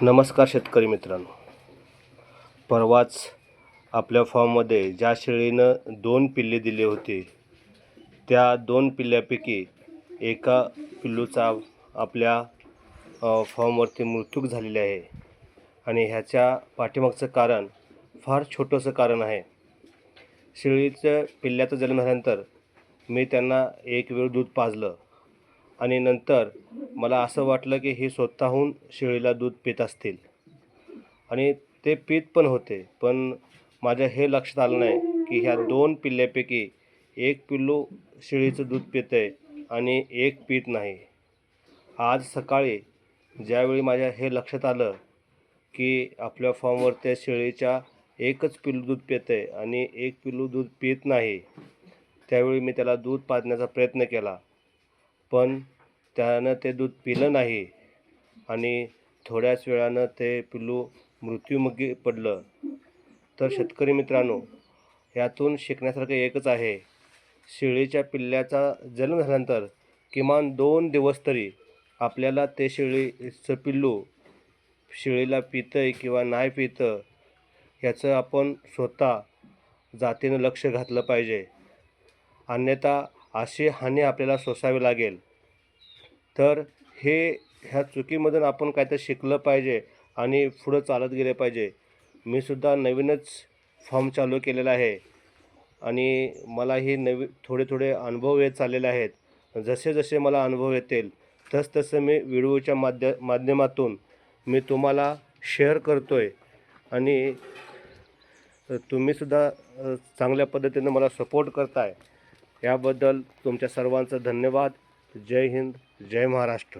नमस्कार शेतकरी मित्रांनो. परवाच आपल्या फॉर्ममध्ये ज्या शेळीनं 2 पिल्ले दिले होते, त्या 2 पिल्ल्यापैकी एका पिल्लूचा आपल्या फॉर्मवरती मृत्यू झालेला आहे. आणि ह्याच्या पाठीमागचं कारण फार छोटंसं कारण आहे. शेळीचं पिल्ल्याचा जन्म झाल्यानंतर मी त्यांना एक वेळ दूध पाजलं आणि नंतर मला असं वाटलं की हे स्वतःहून शेळीला दूध पित असतील आणि ते पीत पण होते. पण माझ्या हे लक्षात आलं नाही की ह्या 2 पिल्ल्यापैकी एक पिल्लू शेळीचं दूध पितं आणि एक पीत नाही. आज सकाळी ज्यावेळी माझ्या हे लक्षात आलं की आपल्या फॉर्मवर त्या शेळीच्या एकच पिल्लू दूध पितंय आणि एक पिल्लू दूध पीत नाही, त्यावेळी मी त्याला दूध पाजण्याचा प्रयत्न केला. पण त्यानं ते दूध पिलं नाही आणि थोड्याच वेळानं ते पिल्लू मृत्युमुखी पडलं. तर शेतकरी मित्रांनो, यातून शिकण्यासारखं एकच आहे. शेळीच्या पिल्ल्याचा जन्म झाल्यानंतर किमान 2 दिवस तरी आपल्याला ते शेळीचं पिल्लू शेळीला पितंय किंवा नाही पितं याचं आपण स्वतः जातीनं लक्ष घातलं पाहिजे. अन्यथा अशी हानी आपल्याला सोसावी लागेल. तर ह्या चुकीमधून आपण काहीतरी शिकलं पाहिजे आणि पुढं चालत गेले पाहिजे. मी सुद्धा नवीनच फॉर्म चालू केलेला आहे आणि मला ही थोडे अनुभव येत चाललेले आहेत. जसे जसे मला अनुभव येतील तसं मी व्हिडिओच्या माध्यमातून मी तुम्हाला शेअर करतो आहे आणि तुम्हीसुद्धा चांगल्या पद्धतीनं मला सपोर्ट करताय. याबद्दल तुमच्या सर्वांचं धन्यवाद. जय हिंद, जय महाराष्ट्र.